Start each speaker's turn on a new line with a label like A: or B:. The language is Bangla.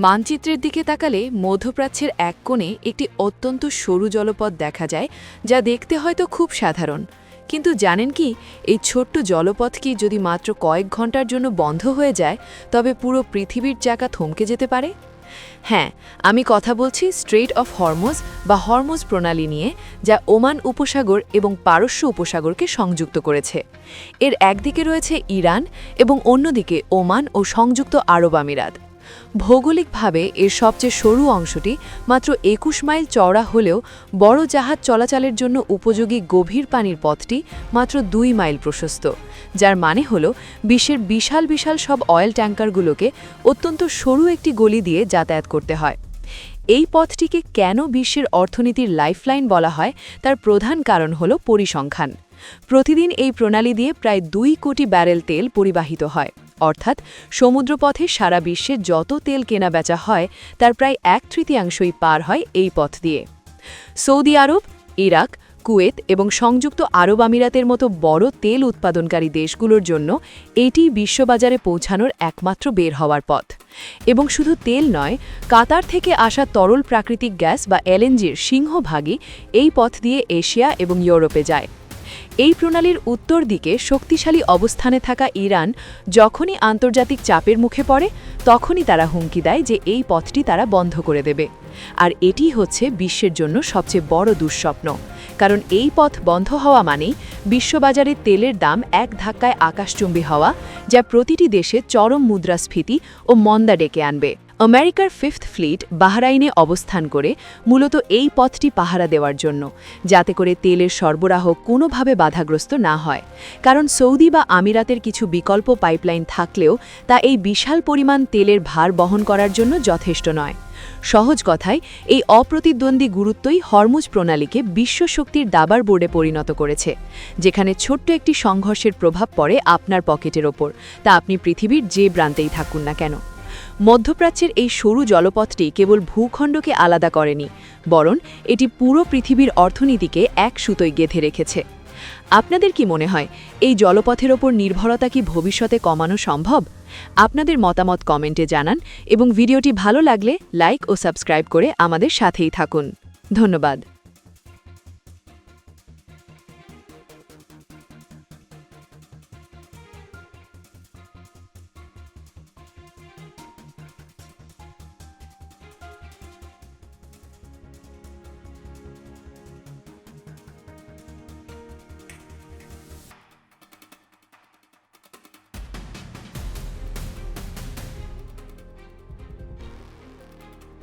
A: মানচিত্রের দিকে তাকালে মধ্যপ্রাচ্যের এক কোণে একটি অত্যন্ত সরু জলপথ দেখা যায়, যা দেখতে হয়তো খুব সাধারণ। কিন্তু জানেন কি, এই ছোট্ট জলপথটি যদি মাত্র কয়েক ঘন্টার জন্য বন্ধ হয়ে যায়, তবে পুরো পৃথিবীর চাকা থমকে যেতে পারে। হ্যাঁ, আমি কথা বলছি স্ট্রেইট অফ হরমুজ বা হরমুজ প্রণালী নিয়ে, যা ওমান উপসাগর এবং পারস্য উপসাগরকে সংযুক্ত করেছে। এর একদিকে রয়েছে ইরান এবং অন্যদিকে ওমান ও সংযুক্ত আরব আমিরাত। ভৌগোলিকভাবে এর সবচেয়ে সরু অংশটি মাত্র ২১ মাইল চওড়া হলেও বড় জাহাজ চলাচলের জন্য উপযোগী গভীর পানির পথটি মাত্র ২ মাইল প্রশস্ত, যার মানে হল বিশ্বের বিশাল বিশাল সব অয়েল ট্যাঙ্কারগুলোকে অত্যন্ত সরু একটি গলি দিয়ে যাতায়াত করতে হয়। এই পথটিকে কেন বিশ্বের অর্থনীতির লাইফলাইন বলা হয়, তার প্রধান কারণ হল পরিসংখ্যান। প্রতিদিন এই প্রণালী দিয়ে প্রায় ২ কোটি ব্যারেল তেল পরিবাহিত হয়, অর্থাৎ সমুদ্রপথে সারা বিশ্বে যত তেল কেনাবেচা হয় তার প্রায় ১/৩ পার হয় এই পথ দিয়ে। সৌদি আরব, ইরাক, কুয়েত এবং সংযুক্ত আরব আমিরাতের মতো বড় তেল উৎপাদনকারী দেশগুলোর জন্য এটিই বিশ্ববাজারে পৌঁছানোর একমাত্র বের হওয়ার পথ। এবং শুধু তেল নয়, কাতার থেকে আসা তরল প্রাকৃতিক গ্যাস বা এলএনজির সিংহভাগই এই পথ দিয়ে এশিয়া এবং ইউরোপে যায়। এই প্রণালীর উত্তর দিকে শক্তিশালী অবস্থানে থাকা ইরান যখনই আন্তর্জাতিক চাপের মুখে পড়ে, তখনই তারা হুমকি দেয় যে এই পথটি তারা বন্ধ করে দেবে। আর এটি হচ্ছে বিশ্বের জন্য সবচেয়ে বড় দুঃস্বপ্ন, কারণ এই পথ বন্ধ হওয়া মানেই বিশ্ববাজারে তেলের দাম এক ধাক্কায় আকাশচুম্বী হওয়া, যা প্রতিটি দেশে চরম মুদ্রাস্ফীতি ও মন্দা ডেকে আনবে। আমেরিকার 5th ফ্লিট বাহরাইনে অবস্থান করে মূলত এই পথটি পাহারা দেওয়ার জন্য, যাতে করে তেলের সরবরাহ কোনোভাবে বাধাগ্রস্ত না হয়। কারণ সৌদি বা আমিরাতের কিছু বিকল্প পাইপলাইন থাকলেও তা এই বিশাল পরিমাণ তেলের ভার বহন করার জন্য যথেষ্ট নয়। সহজ কথায়, এই অপ্রতিদ্বন্দ্বী গুরুত্বই হরমুজ প্রণালীকে বিশ্ব শক্তির দাবার বোর্ডে পরিণত করেছে, যেখানে ছোট্ট একটি সংঘর্ষের প্রভাব পড়ে আপনার পকেটের ওপর, তা আপনি পৃথিবীর যে প্রান্তেই থাকুন না কেন। মধ্যপ্রাচ্যের এই সরু জলপথটি কেবল ভূখণ্ডকে আলাদা করেনি, বরং এটি পুরো পৃথিবীর অর্থনীতিকে এক সুতোয় গেঁথে রেখেছে। আপনাদের কি মনে হয়, এই জলপথের ওপর নির্ভরতা কি ভবিষ্যতে কমানো সম্ভব? আপনাদের মতামত কমেন্টে জানান এবং ভিডিওটি ভালো লাগলে লাইক ও সাবস্ক্রাইব করে আমাদের সাথেই থাকুন। ধন্যবাদ।